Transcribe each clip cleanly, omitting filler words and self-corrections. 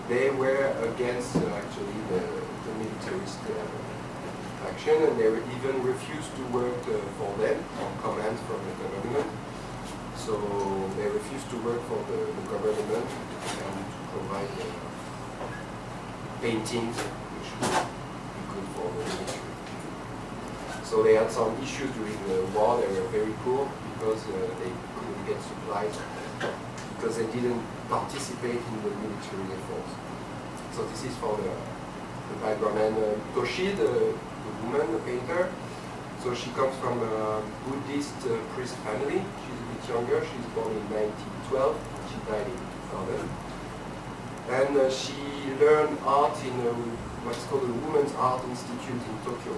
They were against actually the militarist faction, and they even refused to work for them on commands from the government. So they refused to work for the government and to provide paintings, which would be good for the military. So they had some issues during the war. They were very poor because they couldn't get supplies, because they didn't participate in the military efforts. So this is for the background. And Toshi, the woman, the painter, so she comes from a Buddhist priest family. She's a bit younger. She's born in 1912. She died in 2000. And she learned art in what's called the Women's Art Institute in Tokyo,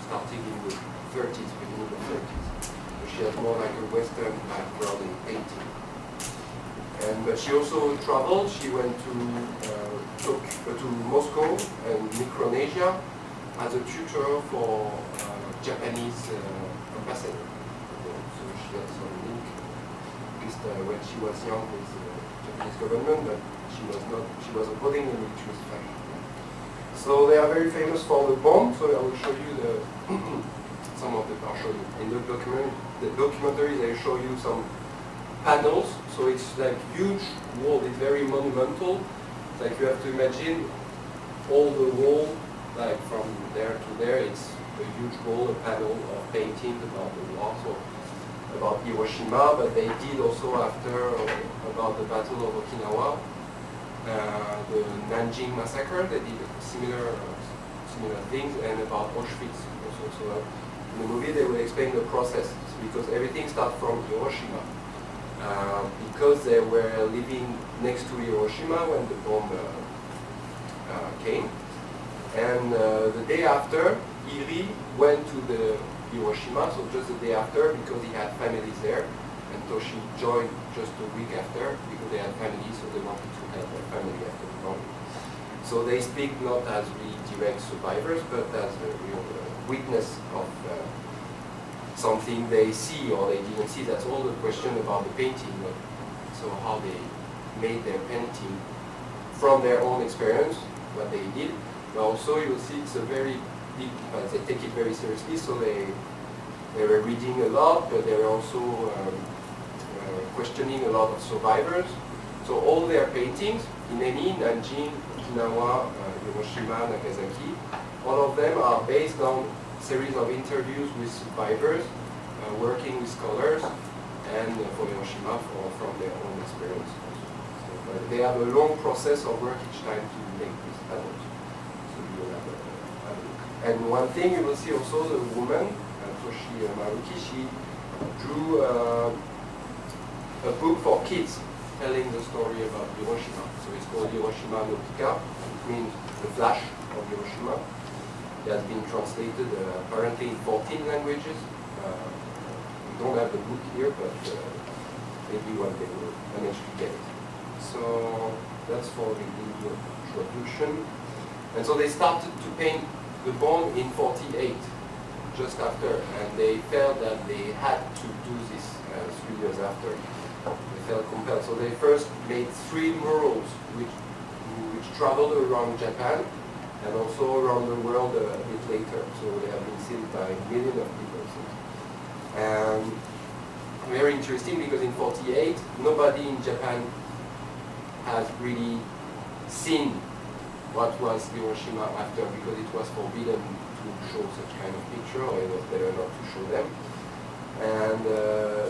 starting in the 30s, beginning of the 30s. So she has more like a Western background in painting. But she also traveled. She went to Moscow and Micronesia as a tutor for Japanese ambassador. So she had some link, at least when she was young, with the Japanese government, but she was opposing the military faction. So they are very famous for the bomb. So I will show you some of the. I'll show you in the documentary. They show you some panels, so it's like huge wall. It's very monumental. Like you have to imagine all the wall, like from there to there. It's a huge wall, a panel of paintings about the war, so about Hiroshima. But they did also after about the Battle of Okinawa, the Nanjing massacre. They did similar things, and about Auschwitz also. So in the movie they will explain the process, because everything starts from Hiroshima. Because they were living next to Hiroshima when the bomb came. And the day after, Iri went to the Hiroshima, so just the day after, because he had families there. And Toshi joined just a week after, because they had families, so they wanted to help their family after the bomb. So they speak not as really direct survivors, but as a real witness of something they see or they didn't see. That's all the question about the painting. So how they made their painting from their own experience, what they did. But also you will see it's a very big, they take it very seriously, so they were reading a lot, but they were also questioning a lot of survivors. So all their paintings, Ineni, Nanjing, Okinawa, Hiroshima, Nagasaki, all of them are based on series of interviews with survivors, working with scholars, and for Hiroshima from their own experience. So, they have a long process of work each time to make these panels. So you will have a look. And one thing you will see also, the woman, Toshi Maruki, she drew a book for kids telling the story about Hiroshima. So it's called Hiroshima no Pika, which means the flash of Hiroshima. It has been translated apparently in 14 languages. We don't have the book here, but maybe one day we'll manage to get it. So that's for the introduction. And so they started to paint the bomb in 48. just after, and they felt that they had to do this 3 years after. They felt compelled. So they first made 3 murals which traveled around Japan and also around the world a bit later. So they have been seen by millions of people. And very interesting because in '48, nobody in Japan has really seen what was Hiroshima after, because it was forbidden to show such kind of picture, or it was better not to show them. And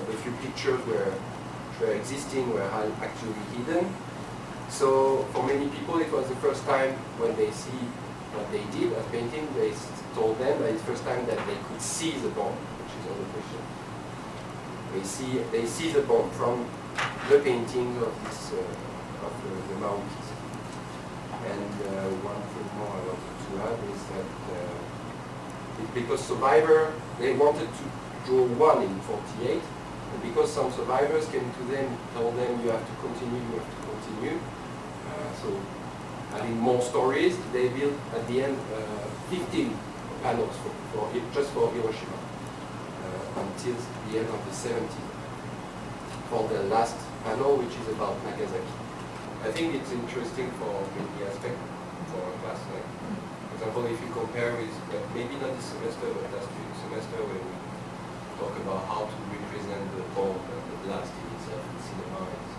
the few pictures which were existing were actually hidden. So for many people it was the first time when they see what they did as painting, they told them that it's the first time that they could see the bomb, which is another question. They see the bomb from the painting of this of the Maoris. And one thing more I wanted to add is that because survivors, they wanted to draw one in '48, and because some survivors came to them, told them you have to continue, you have to continue. So having more stories, they built at the end 15 panels just for Hiroshima until the end of the 70s for the last panel, which is about Nagasaki. I think it's interesting for many aspects for a class. Like, for example, if you compare with, maybe not this semester, but last semester when we talk about how to represent the bomb and the blast in itself in cinema, it's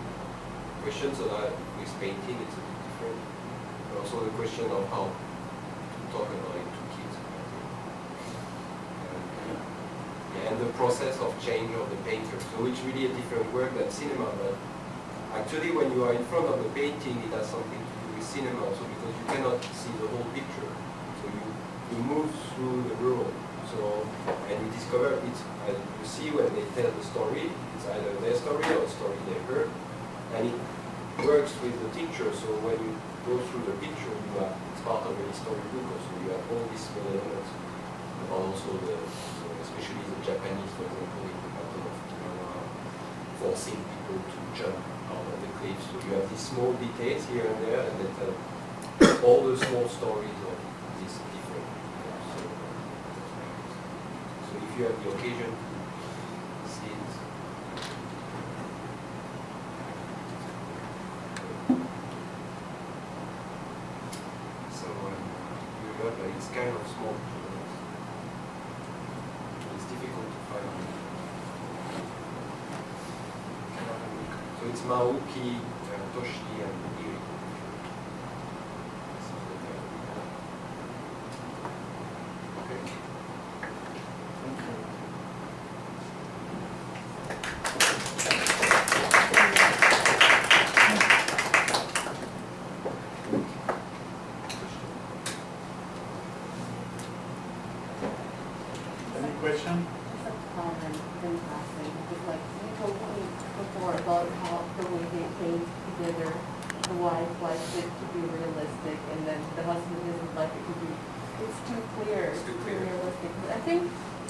questions that with painting it's a bit different. But also the question of how to talk about it to kids. And the process of change of the painter. So it's really a different work than cinema, but actually when you are in front of the painting, it has something to do with cinema also, because you cannot see the whole picture. So you move through the world. So, and you discover it, as you see when they tell the story, it's either their story or a story they heard, and it works with the teacher. So when you go through the picture, it's part of a storybook also. You have all these small elements about also especially the Japanese, for example, in the Battle of Okinawa, forcing people to jump out of the cliff. So you have these small details here and there, and they tell all the small stories of these different so if you have the occasion to see it. So you got it's kind of small. So it's Maoki, Toshi, and Iri. Okay. Thank you. Any question? Just a comment in passing, just like you told me before about how the way they paint together, the wife likes it to be realistic, and then the husband doesn't like it to be, it's too clear, It's too clear. realistic. But I think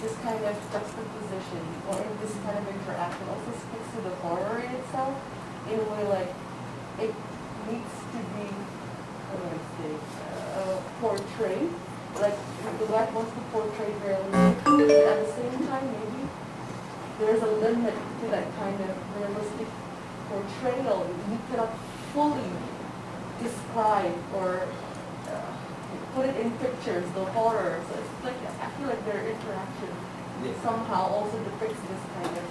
this kind of juxtaposition, or this kind of interaction also speaks to the horror in itself, in a way like, it needs to be, how do I say, portrayed. Like, the wife wants to portray realistically, but at the same time, maybe there's a limit to that kind of realistic portrayal. You cannot fully describe or put it in pictures, the horror. So it's like, I feel like their interaction somehow also depicts this kind of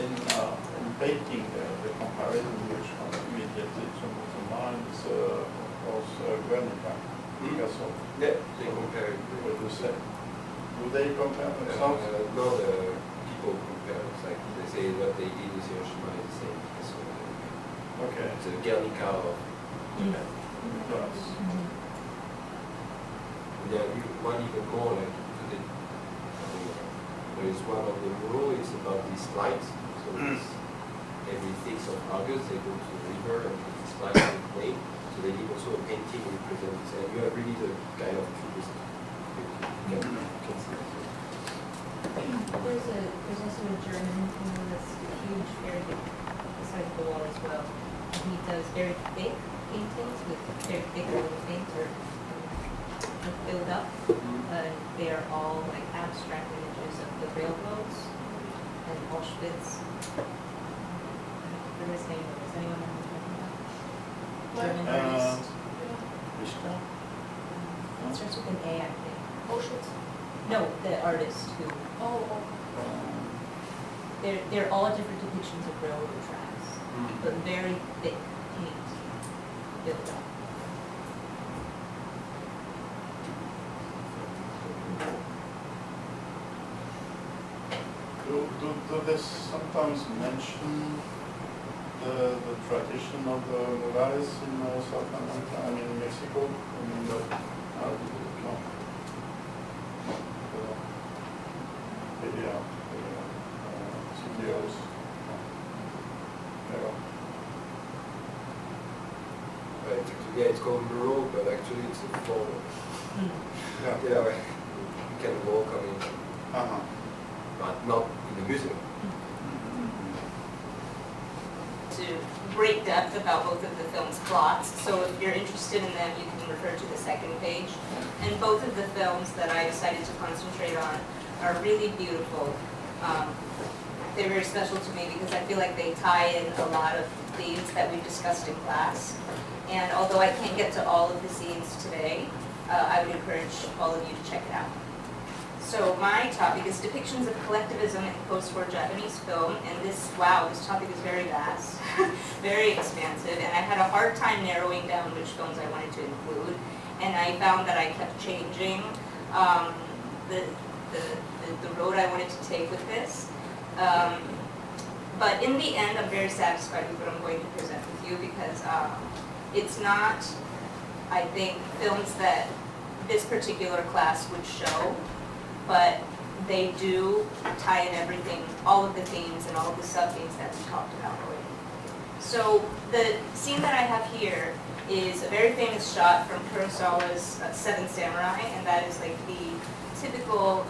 in painting, the comparison which immediately comes to mind is Guernica, Picasso. Yeah, they compare it. What do you say? Do they compare themselves? No, the people compare. It's like they say what they did with Hiroshima is the same. So, Okay. it's a Guernica of Japan. Yes. Yeah, one even more like today. There is one of the rules, it's about these lights. So it's every 6th of August they go to the river and put these lights in play. So they did also a painting represent this, and you have really the kind of cubist. You can see that. There's also a German who has huge, very big, beside the wall as well. And he does very thick paintings with very thick oil paint or filled up. They are all like abstract images of the railroads and Auschwitz. What is his name? Does anyone know what I'm talking about? German artist. Richter? It starts with an A, I think. Auschwitz. No, the artist who. Oh. They're all different depictions of railroad tracks, but very thick paint filled up. Do they sometimes mention the tradition of the murales in South America, I mean in Mexico? I mean, no. Video, CDOs. Yeah, it's called mural, but actually it's a form. Yeah. Yeah, you can walk on it, but not in the museum. To great depth about both of the film's plots, so if you're interested in them, you can refer to the second page. And both of the films that I decided to concentrate on are really beautiful. They're very special to me because I feel like they tie in a lot of themes that we've discussed in class. And although I can't get to all of the scenes today, I would encourage all of you to check it out. So my topic is depictions of collectivism in post-war Japanese film, and this topic is very vast, very expansive, and I had a hard time narrowing down which films I wanted to include, and I found that I kept changing the road I wanted to take with this. But in the end, I'm very satisfied with what I'm going to present with you because it's not, I think, films that this particular class would show, but they do tie in everything, all of the themes and all of the sub-themes that we talked about already. So the scene that I have here is a very famous shot from Kurosawa's Seven Samurai, and that is like the typical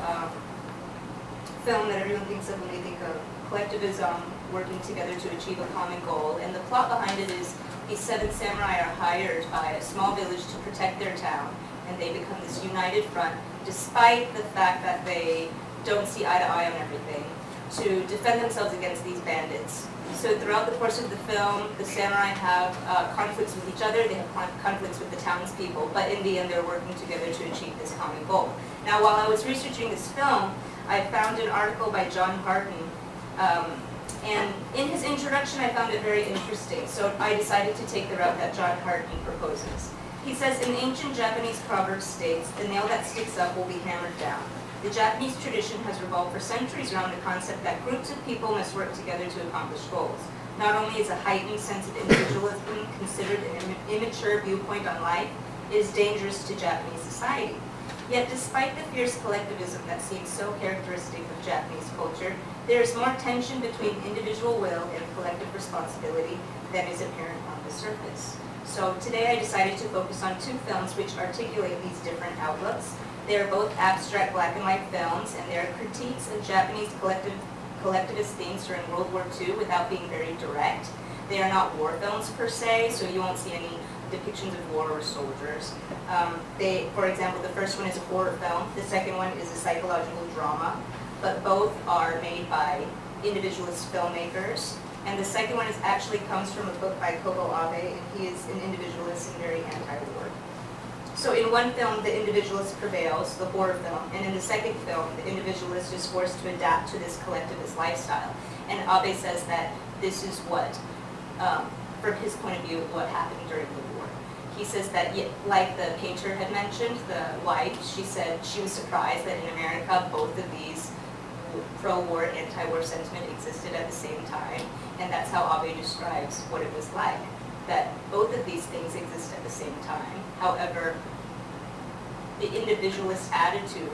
film that everyone thinks of when they think of collectivism, working together to achieve a common goal. And the plot behind it is these seven samurai are hired by a small village to protect their town, and they become this united front, despite the fact that they don't see eye to eye on everything, to defend themselves against these bandits. So throughout the course of the film, the samurai have conflicts with each other, they have conflicts with the townspeople, but in the end they're working together to achieve this common goal. Now while I was researching this film, I found an article by John Harton, and in his introduction I found it very interesting, so I decided to take the route that John Harton proposes. He says, an ancient Japanese proverb states, the nail that sticks up will be hammered down. The Japanese tradition has revolved for centuries around the concept that groups of people must work together to accomplish goals. Not only is a heightened sense of individualism considered an immature viewpoint on life, it is dangerous to Japanese society. Yet despite the fierce collectivism that seems so characteristic of Japanese culture, there is more tension between individual will and collective responsibility than is apparent on the surface. So today I decided to focus on two films which articulate these different outlooks. They are both abstract black and white films, and they are critiques of Japanese collectivist themes during World War II without being very direct. They are not war films per se, so you won't see any depictions of war or soldiers. For example, the first one is a horror film, the second one is a psychological drama, but both are made by individualist filmmakers. And the second one actually comes from a book by Kobo Abe, and he is an individualist and very anti-war. So in one film, the individualist prevails, the horror film, and in the second film, the individualist is forced to adapt to this collectivist lifestyle. And Abe says that this is what, from his point of view, what happened during the war. He says that, like the painter had mentioned, the wife, she said she was surprised that in America, both of these pro-war, anti-war sentiment existed at the same time, and that's how Abe describes what it was like, that both of these things exist at the same time. However, the individualist attitude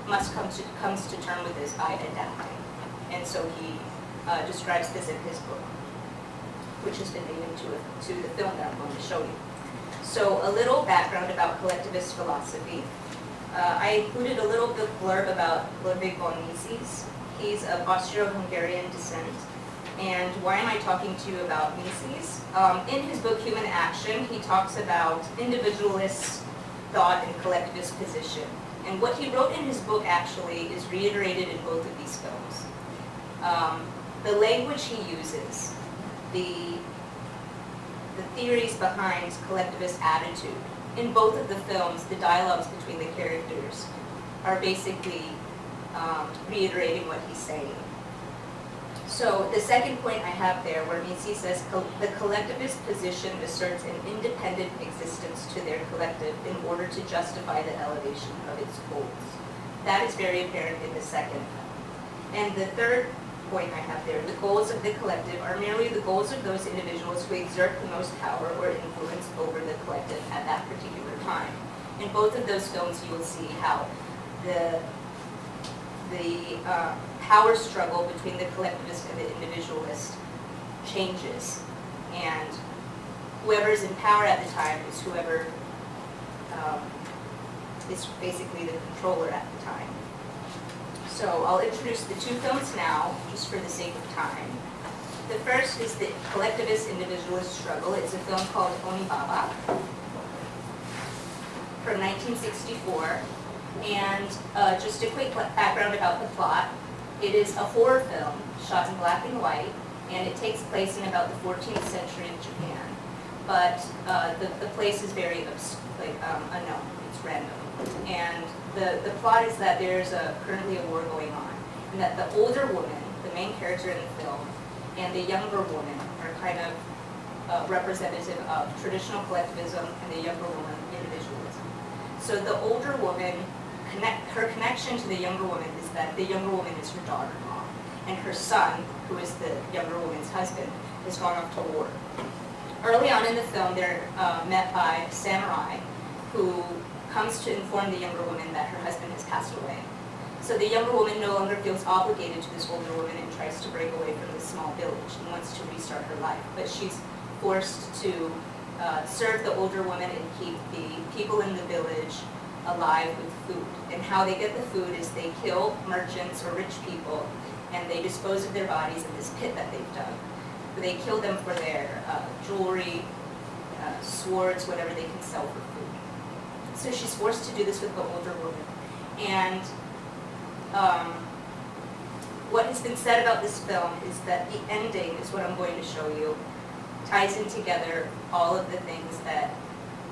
comes to term with this by adapting, and so he describes this in his book, which has been made into the film that I'm going to show you. So a little background about collectivist philosophy. I included a little bit blurb about Ludwig von Mises. He's of Austro-Hungarian descent. And why am I talking to you about Mises? In his book, Human Action, he talks about individualist thought and collectivist position. And what he wrote in his book actually is reiterated in both of these films. The language he uses, the theories behind collectivist attitude, in both of the films, the dialogues between the characters are basically reiterating what he's saying. So the second point I have there, where Mises says the collectivist position asserts an independent existence to their collective in order to justify the elevation of its goals. That is very apparent in the second. And the third point I have there, the goals of the collective are merely the goals of those individuals who exert the most power or influence over the collective at that particular time. In both of those films, you will see how the power struggle between the collectivist and the individualist changes. And whoever is in power at the time is whoever is basically the controller at the time. So I'll introduce the two films now, just for the sake of time. The first is the collectivist individualist struggle. It's a film called Onibaba from 1964. And just a quick background about the plot. It is a horror film shot in black and white, and it takes place in about the 14th century in Japan. But the place is very unknown. It's random. And the plot is that there's currently a war going on, and that the older woman, the main character in the film, and the younger woman are kind of representative of traditional collectivism and the younger woman individualism. So the older woman, her connection to the younger woman is that the younger woman is her daughter-in-law, and her son, who is the younger woman's husband, has gone off to war. Early on in the film, they're met by a samurai who comes to inform the younger woman that her husband has passed away. So the younger woman no longer feels obligated to this older woman and tries to break away from this small village and wants to restart her life. But she's forced to serve the older woman and keep the people in the village alive with food. And how they get the food is they kill merchants or rich people, and they dispose of their bodies in this pit that they've dug. They kill them for their jewelry, swords, whatever they can sell for food. So she's forced to do this with the older woman. And what has been said about this film is that the ending is what I'm going to show you, ties in together all of the things that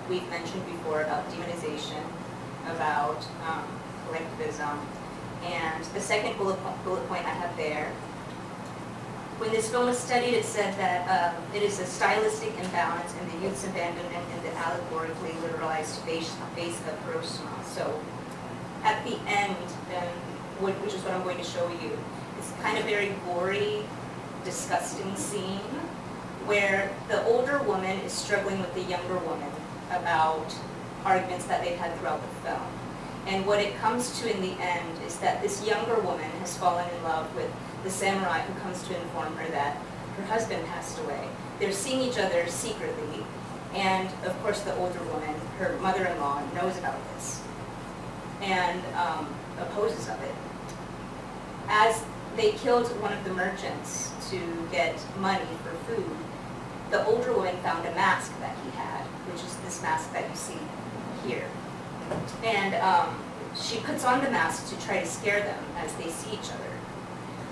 we've mentioned before about demonization, about collectivism. And the second bullet point I have there, when this film was studied, it said that it is a stylistic imbalance in the youth's abandonment and the allegorically literalized face of Hiroshima. So at the end, which is what I'm going to show you, it's kind of very gory, disgusting scene where the older woman is struggling with the younger woman about arguments that they've had throughout the film. And what it comes to in the end is that this younger woman has fallen in love with the samurai who comes to inform her that her husband passed away. They're seeing each other secretly, and of course the older woman, her mother-in-law, knows about this and opposes of it. As they killed one of the merchants to get money for food, the older woman found a mask that he had, which is this mask that you see here. And she puts on the mask to try to scare them as they see each other.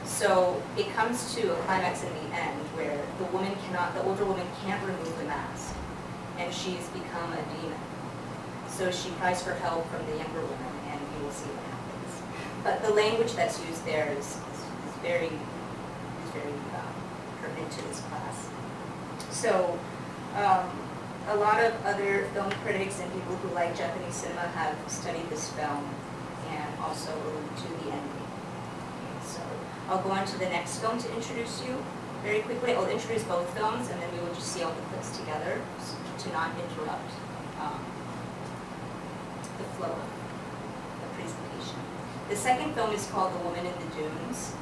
So it comes to a climax in the end where the older woman can't remove the mask, and she's become a demon. So she cries for help from the younger woman, and you will see what happens. But the language that's used there is very pertinent to this class. So a lot of other film critics and people who like Japanese cinema have studied this film and also allude to the ending. So I'll go on to the next film to introduce you very quickly. I'll introduce both films, and then we will just see all the clips together to not interrupt the flow of the presentation. The second film is called The Woman in the Dunes,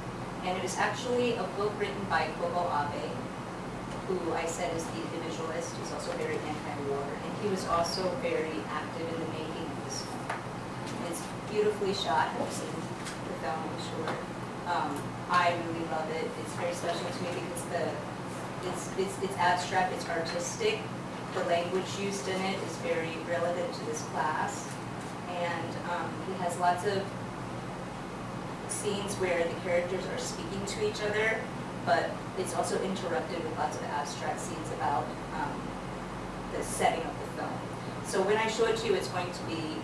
and it is actually a book written by Kobo Abe. who I said is the individualist, who's also very anti-war, and he was also very active in the making of this film. It's beautifully shot. I've seen the film, I'm sure. I really love it. It's very special to me because it's abstract, it's artistic. The language used in it is very relevant to this class, and he has lots of scenes where the characters are speaking to each other, but it's also interrupted with lots of abstract scenes about the setting of the film. So when I show it to you, it's going to be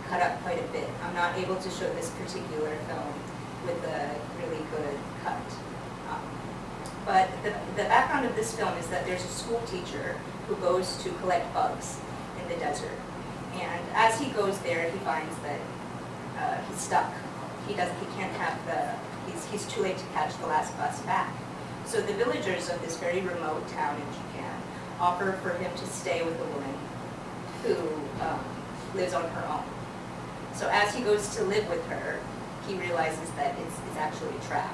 cut up quite a bit. I'm not able to show this particular film with a really good cut. But the background of this film is that there's a school teacher who goes to collect bugs in the desert. And as he goes there, he finds that he's stuck. He can't have he's too late to catch the last bus back. So the villagers of this very remote town in Japan offer for him to stay with a woman who lives on her own. So as he goes to live with her, he realizes that it's actually a trap.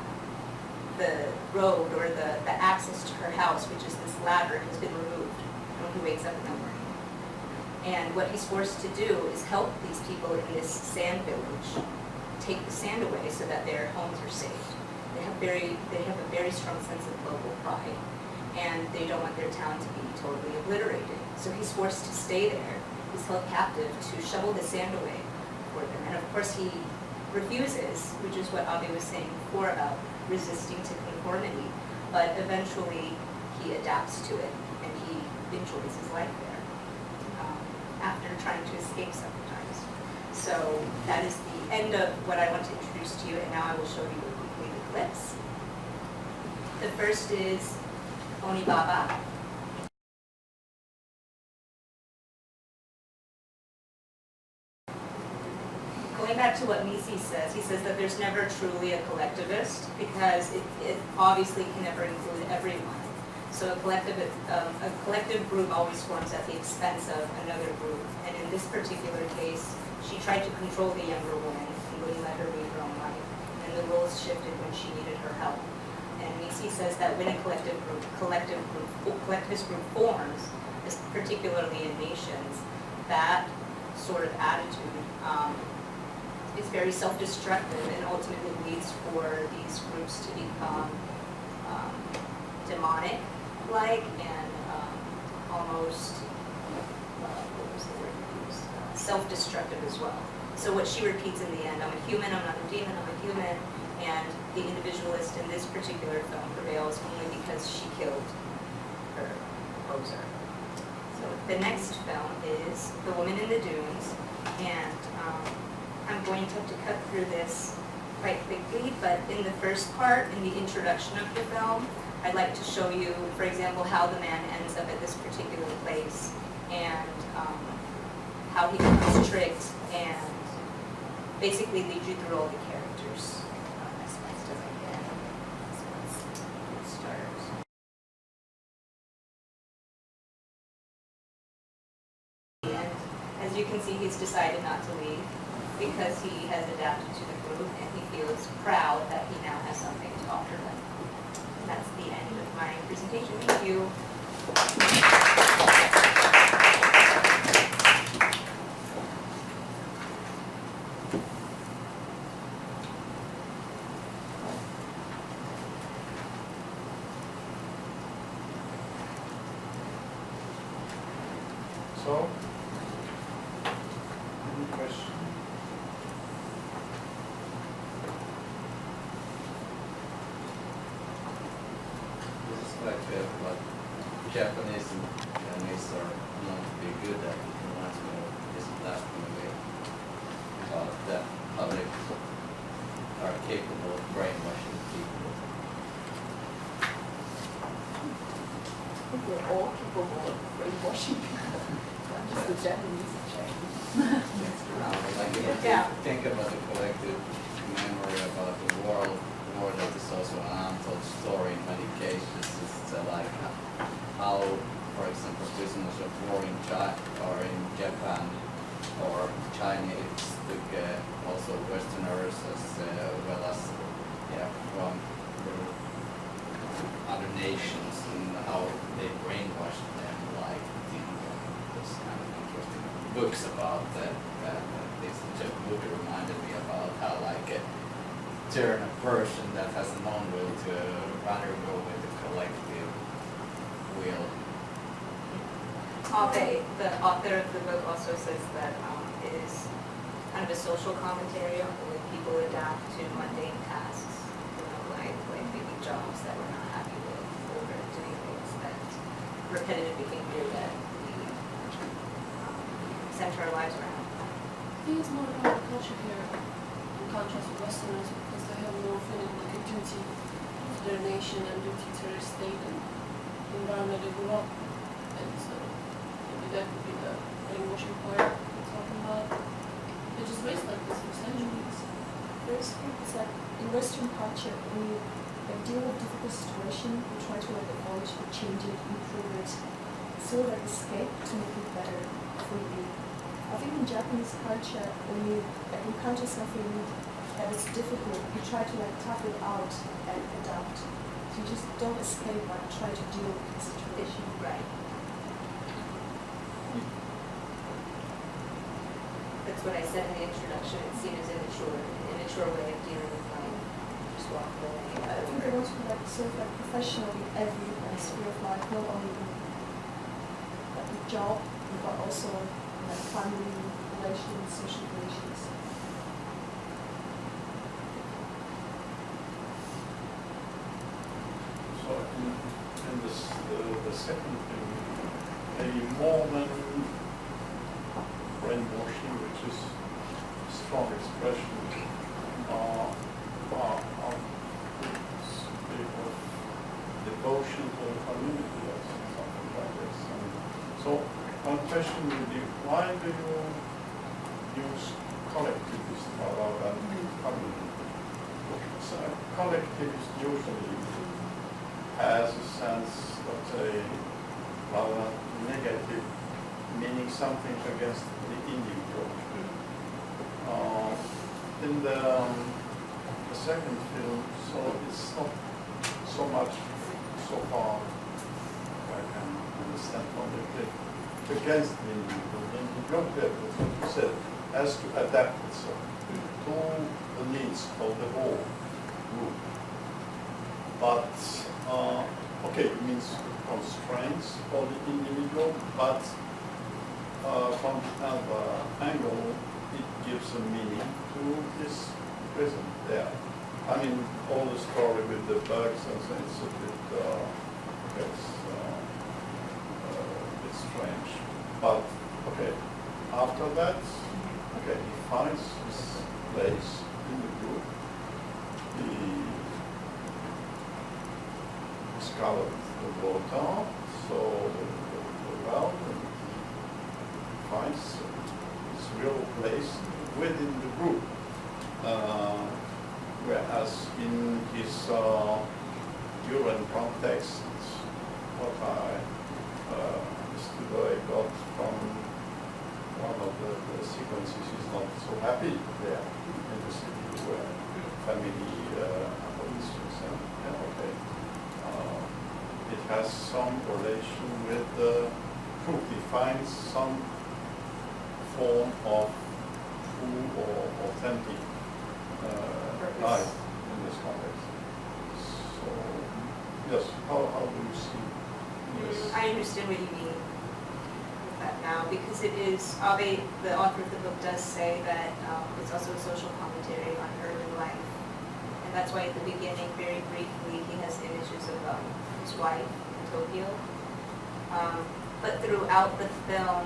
The road or the access to her house, which is this ladder, has been removed when he wakes up in the morning. And what he's forced to do is help these people in this sand village take the sand away so that their homes are safe. They have a very strong sense of local pride, and they don't want their town to be totally obliterated. So he's forced to stay there. He's held captive to shovel the sand away for them. And of course he refuses, which is what Abe was saying before about resisting to conformity, but eventually he adapts to it and he enjoys his life there after trying to escape several times. So that is the end of what I want to introduce to you, and now I will show you quickly the clips. The first is Onibaba. Going back to what Misi says, he says that there's never truly a collectivist because it obviously can never include everyone. So a collective group always forms at the expense of another group. And in this particular case, she tried to control the younger woman and wouldn't let her lead her own life. And the roles shifted when she needed her help. And Misi says that when a collectivist group forms, particularly in nations, that sort of attitude is very self-destructive and ultimately leads for these groups to become demonic-like and almost, what was the word used? Self-destructive as well. So what she repeats in the end, I'm a human, I'm not a demon, I'm a human, and the individualist in this particular film prevails only because she killed her opposer. So the next film is The Woman in the Dunes, and I'm going to have to cut through this quite quickly, but in the first part, in the introduction of the film, I'd like to show you, for example, how the man ends up at this particular place, and how he becomes tricked, and basically lead you through all the characters as best as I can. So let's start. And as you can see, he's decided not to leave because he has adapted to the group and he feels proud that he now has something to offer them. And that's the end of my presentation. Thank you. So, any question? This is quite clear, but Japanese and Chinese are known to be good at it. Reminds me of this last movie about that public are capable of brainwashing people. I think we're all capable of brainwashing people, not just the Japanese and Chinese. Like if you Yeah. think about the collective memory about the war that is also an untold story in many cases. It's like how, for example, prisoners of war in China or in Japan or Chinese took also Westerners as well as from other nations, and how books about that. This movie reminded me about how like turn a person that has a non-will to rather go with the collective will. The author of the book also says that it is kind of a social commentary on the way people adapt to mundane tasks, like maybe jobs that we're not happy with, or doing things that repetitive behavior that we center our lives around. I think it's more about the culture here, in contrast with Westerners, because they have more feeling like a duty to their nation and duty to their state and the environment they grew up. And so maybe that could be the brainwashing part we're talking about. They're just raised like this for centuries. There's things that in Western culture, when you deal with a difficult situation, you try to like avoid it, change it, improve it. It's sort of like escape to make it better for you. I think in Japanese culture, when you encounter something that is difficult, you try to like tough it out and adapt. So you just don't escape, but try to deal with the situation. Right. That's what I said in the introduction. It's seen as an immature way of dealing with life. Just walk away. I think they want to be like sort of like professional in every sphere of life, not only in like the job, but also like family relations, social relations. So in this, the second thing, maybe more than brainwashing, which is a strong expression, devotion to the community or something like this. And so one question would be, why do you use collectivist rather than community? So a collectivist usually has a sense, let's say, rather negative, meaning something against the individual. In the second film, so it's not so much, so far I can understand completely, against the individual. The individual, that's what you said, has to adapt itself to the needs of the whole group. But, okay, it means constraints for the individual, but from another angle, it gives a meaning to this prison there. I mean, all the story with the bugs and so it's a bit, it's strange. But, okay, after that, okay, he finds his place in the group. He discovered the water, so the well, and he finds his real place within the group. Whereas in his urine context, what I understood I got from one of the sequences is not so happy there in the city where family abolitions and okay. It has some relation with the truth. He finds some form of true or authentic life in this context. So, yes, how do you see this? I understand what you mean with that now, because it is, the author of the book does say that it's also a social commentary on urban life. And that's why at the beginning, very briefly, he has images of his wife in Tokyo. But throughout the film,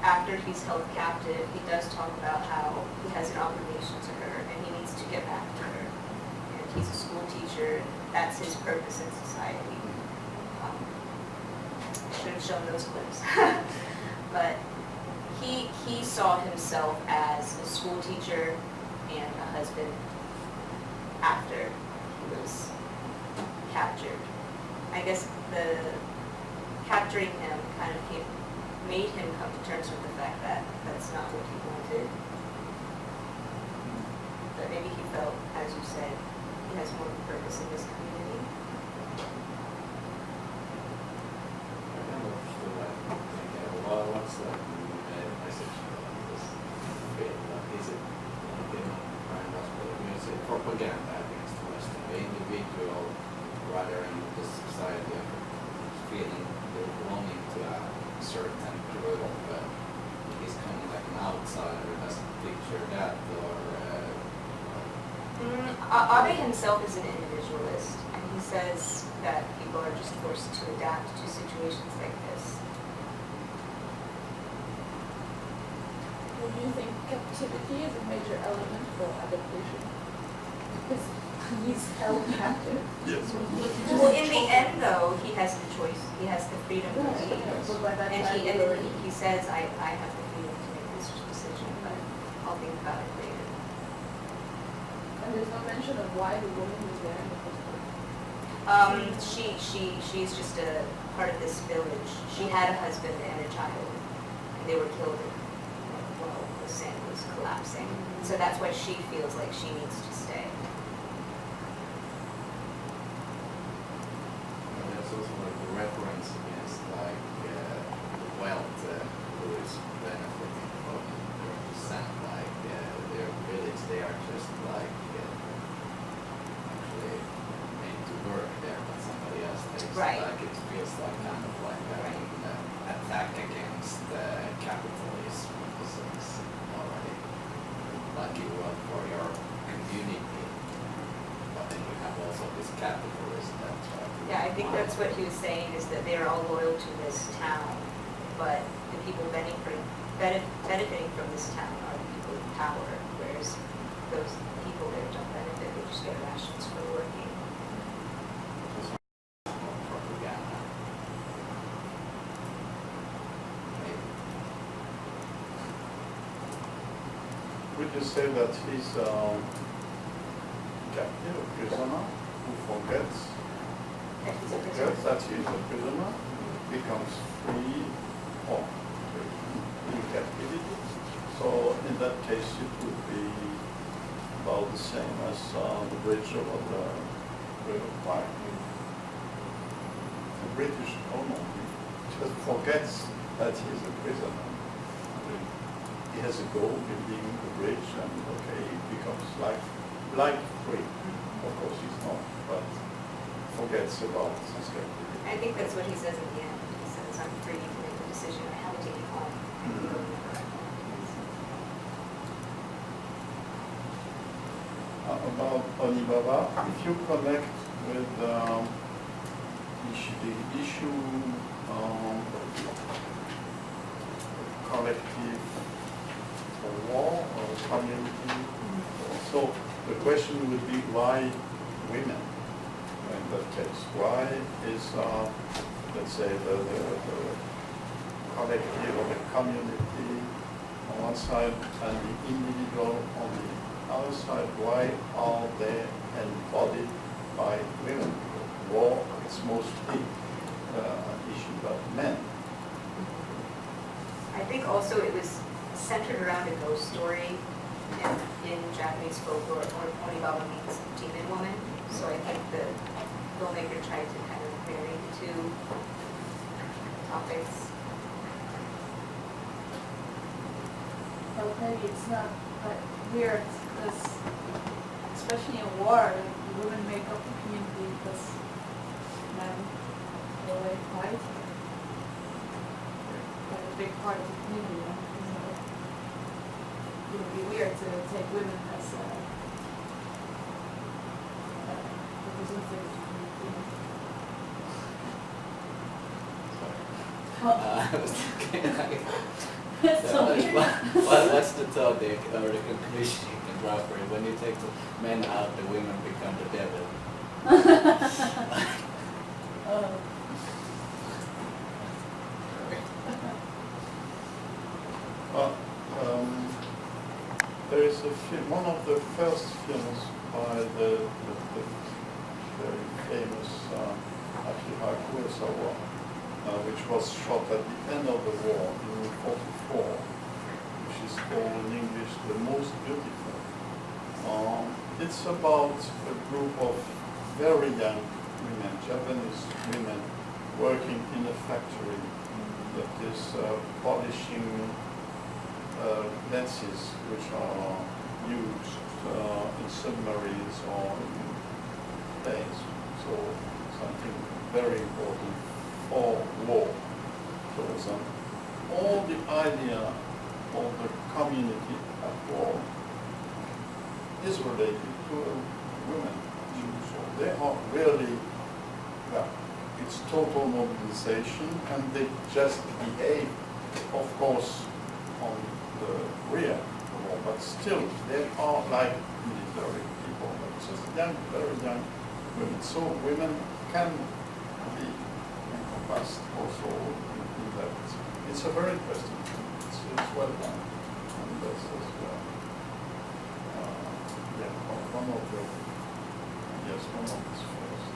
after he's held captive, he does talk about how he has an obligation to her and he needs to get back to her. And he's a school teacher, that's his purpose in society. I should have shown those clips. But he saw himself as a school teacher and a husband after he was captured. I guess the capturing him kind of made him come to terms with the fact that that's not what he wanted. But maybe he felt, as you said, he has more of a purpose in this community. I never understood that. Well, what's the message? propaganda against Western. The individual, rather in the society, of feeling the belonging to a certain group, he's kind of like an outsider, doesn't picture that, or Abe himself is an individualist, and he says that people are just forced to adapt to situations like this. Well, do you think captivity is a major element for adaptation? Because he's held captive. Yes. Well, in the end, though, he has the choice. He has the freedom to leave. But by that And time, he, already- he says, I have the freedom to make this decision, but I'll think about it later. And there's no mention of why the woman was there in the first place. She's just a part of this village. She had a husband and a child, and they were killed while the sand was collapsing. So that's why she feels like she needs to stay. and there's also like the reference against like the wealth who is benefiting from their descent, like their village, they are just like actually made to work there, but somebody else takes Right. like it feels like kind of like an attack against capitalism. So it's already like you work for your community, but then you have also this capitalist that try to Yeah, I think that's what he was saying, is that they're all loyal to this town, but the people benefiting from this town are the people in power, whereas those people there don't benefit, they just get rations for working. propaganda. Maybe. Would you say that he's captive, a prisoner, who forgets And he's a forgets prisoner. that he's a prisoner, becomes free or in captivity? So in that case, it would be about the same as the bridge over the River Kwai. The British owner just forgets that he's a prisoner. He has a goal, building the bridge, and okay, he becomes like free. Of course he's not, but forgets about his captivity. I think that's what he says at the end. He says, I'm free to make the decision, I have to take it home. About Onibaba, if you connect with the issue collective war or community, so the question would be why women in that case? Why is, let's say, the collective or the community on one side and the individual on the other side, why are they embodied by women? War is mostly an issue about men. I think also it was centered around a ghost story, and in Japanese folklore, Onibaba means demon woman. So I think the filmmaker tried to kind of marry the two topics. But maybe it's not weird, because especially in war, women make up the community because men go away to fight. They're a big part of the community. So it would be weird to take women as representatives of the community. I was thinking like, It's so weird. what's the topic or the conclusion you can draw for it? When you take the men out, the women become the devil. There is a film, one of the first films by the very famous Akira Kurosawa, which was shot at the end of the war in 1944, which is called in English The Most Beautiful. It's about a group of very young women, Japanese women, working in a factory that is polishing lenses which are used in in submarines or in planes. So something very important for war. So all the idea of the community at war is related to women. So they are really, well, it's total mobilization, and they just behave, of course, on the rear of the war, but still they are like military people, but just young, very young women. So women can be encompassed also in that. It's a very interesting thing. It's well done. And that's as well. One of the, yes, one of his first.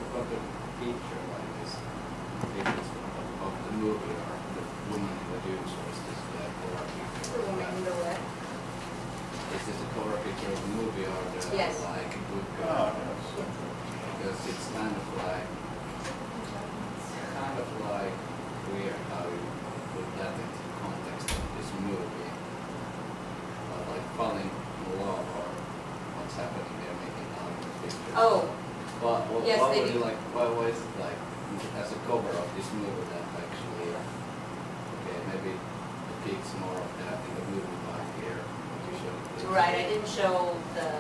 About the feature, like this, pictures of the movie or the woman in the dunes, or is this the cover picture? The woman in the what? Is this the cover picture of the movie or the Yes. like good Ah, girl? yes. Because it's kind of like weird how you put that into the context of this movie. Like falling in love or what's happening there, making out in the picture. Oh, Yes, why they would do. you like? Why is it like as a cover of this movie that actually? Okay, maybe depicts more of that in the movie like here. What you showed. right, I didn't show the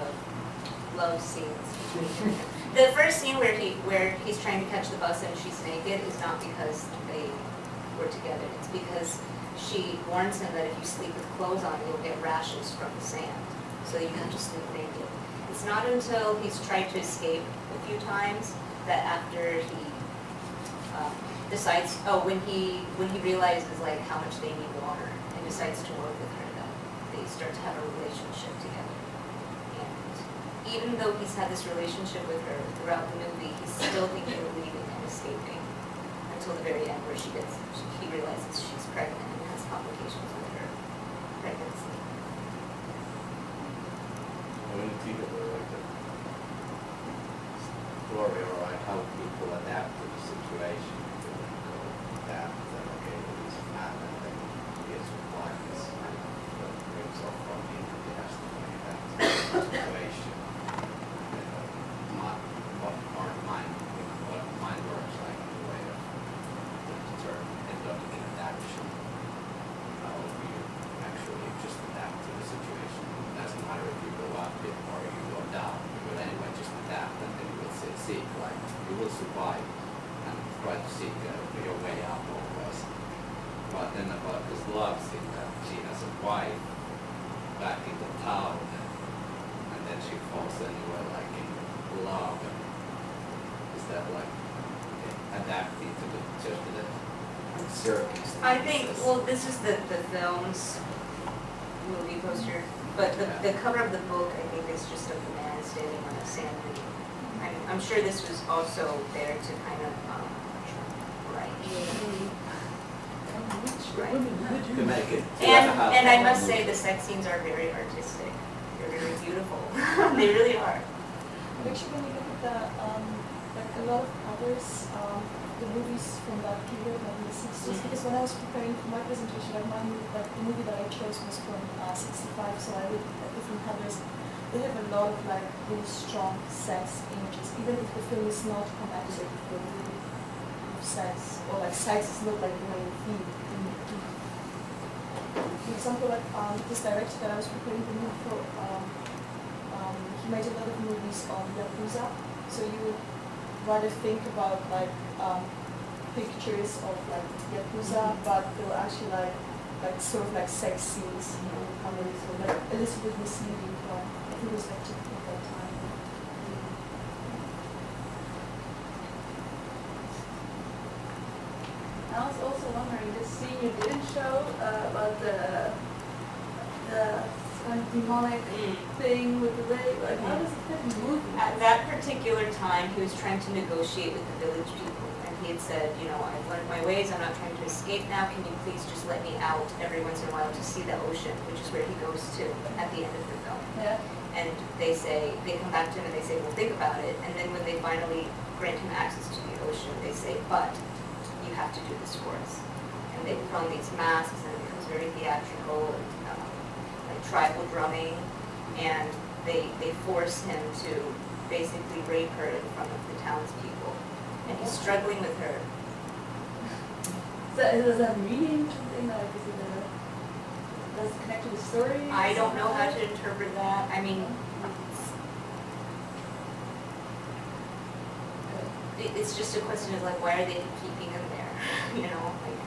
love scenes between them. The first scene where he's trying to catch the bus and she's naked is not because they were together. It's because she warns him that if you sleep with clothes on, you'll get rashes from the sand. So you have to sleep naked. It's not until he's tried to escape a few times that after he decides, when he realizes like how much they need water and decides to work with her, that they start to have a relationship together. And even though he's had this relationship with her throughout the movie, he's still thinking of leaving and escaping until the very end where he realizes she's pregnant and has complications with her pregnancy. When you think about like the story or like how people adapt to the situation, adapt that okay, this is not and then he gets like this kind of brings off from him and he has to bring back to the situation. Not what our mind works like in the way of the term endogenic adaptation. How you actually just adapt to the situation. It doesn't matter if you go up it or you go down. You will anyway just adapt and then you will seek like you will survive and try to seek your way out always. But then about this love scene that she has a wife back in the town and then she falls anywhere like in love. Is that like adapting to the circumstances? I think, well, this is the film's movie poster, but the cover of the book, I think, is just of the man standing on a sand dune. I'm sure this was also there to kind of, right. To make it. And I must say, the sex scenes are very artistic. They're very beautiful. They really are. Actually, when you look at the, like a lot of others, the movies from that period, like in the 60s, because when I was preparing for my presentation, like the movie that I chose was from 65, so I looked at different covers. They have a lot of like really strong sex images, even if the film is not romantic, but really sex, or like sex is not like the main theme. For example, like this director that I was preparing the movie for, he made a lot of movies on Yakuza, so you would rather think about like pictures of like Yakuza, but they were actually like sort of like sex scenes coming through, like a little bit misleading, but I think it was like typical at that time. I was also wondering, this scene you didn't show about the kind of demonic thing with the rape, like how does it fit in the movie? At that particular time, he was trying to negotiate with the village people, and he had said, you know, I've learned my ways, I'm not trying to escape now, can you please just let me out every once in a while to see the ocean, which is where he goes to at the end of the film. Yeah. And they come back to him and they say, well, think about it, and then when they finally grant him access to the ocean, they say, but you have to do this for us. And they put on these masks, and it becomes very theatrical, and like tribal drumming, and they force him to basically rape her in front of the townspeople. And he's struggling with her. So does that mean something like, is it does it connect to the story? I don't know how to interpret that. I mean, it's just a question of like, why are they keeping him there? You know, like,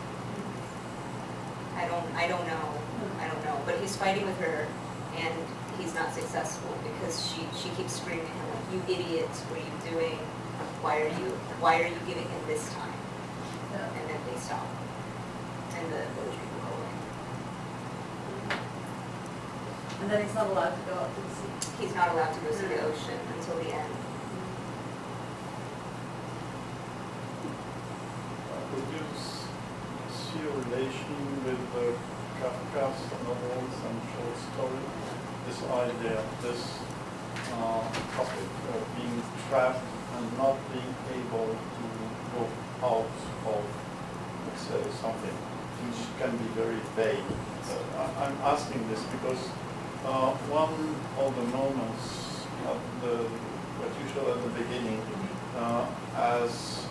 I don't know. But he's fighting with her, and he's not successful because she keeps screaming at him like, "You idiots! What are you doing? Why are you giving him this time?" Yeah. And then they stop, and the village people go away. And then he's not allowed to go out to the sea. He's not allowed to go see the ocean until the end. Would you see a relation with the Kafka's novels and short stories? This idea, this topic of being trapped and not being able to go out of, let's say, something which can be very vague. I'm asking this because one of the moments, what you showed at the beginning, as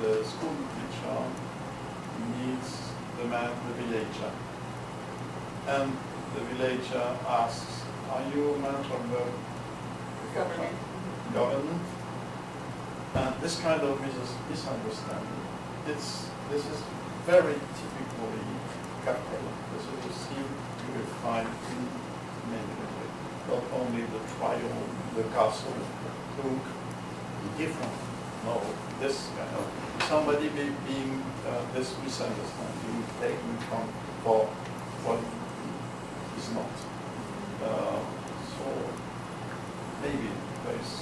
the school teacher meets the villager, and the villager asks, "Are you a man from the government?" And this kind of misunderstanding, this is very typically Catholic. This is a scene you will find in many ways. Not only the trial, the castle, look different. No, this kind of somebody being this misunderstanding taken for what is not. So maybe there's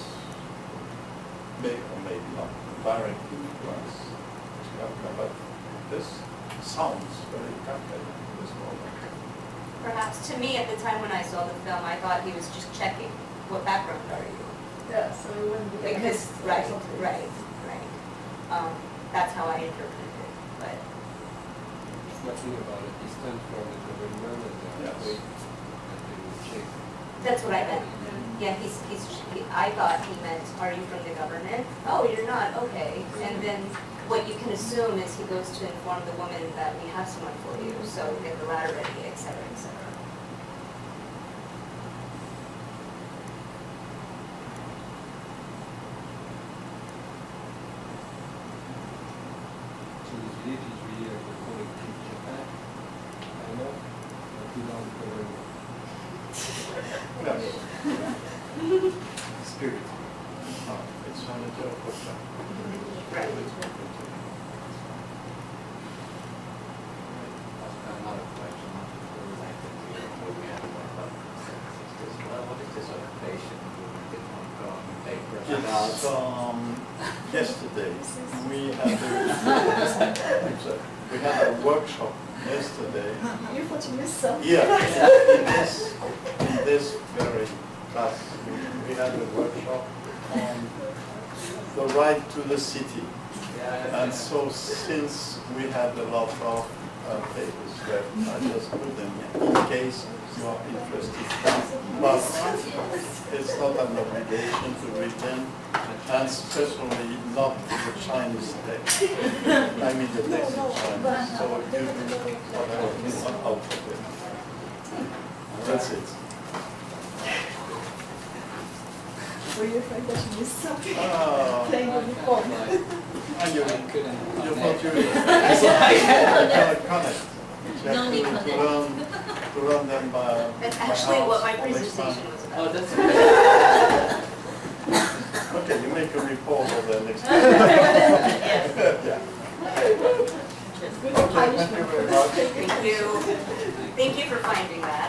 maybe or maybe not direct influence, but this sounds very Kafka in this moment. Perhaps to me at the time when I saw the film, I thought he was just checking, what background are you? Yeah, so it wouldn't be. Because, right. That's how I interpreted it, but It's nothing about a distance from the government and Yes. wait that they will check. that's what I meant. Yeah, I thought he meant, are you from the government? Oh, you're not, okay. And then what you can assume is he goes to inform the woman that we have someone for you, so get the ladder ready, et cetera, et cetera. So this village is really like a collective Japan. I know, without government. Yes. Spirit. It's on the job of Right. Another question, like what we have about what is this occupation did not go on the paper about? Yesterday, we had a workshop yesterday. You thought you missed something. Yeah, in this very class, we had a workshop on the right to the city. And so since we had a lot of papers left, I just put them in case you are interested. But it's not an obligation to read them, and especially not the Chinese text. I mean the text in Chinese, so you do whatever you want out of it. That's it. Were you afraid that you missed something? Ah. Playing on the phone. And you thought you connect. No need You have to learn them by That's by actually what my house next time. presentation was about. Oh, that's okay. Okay, you make a report of the next time. Yeah. Good Okay, thank you punishment. very much. Thank you. Thank you for finding that.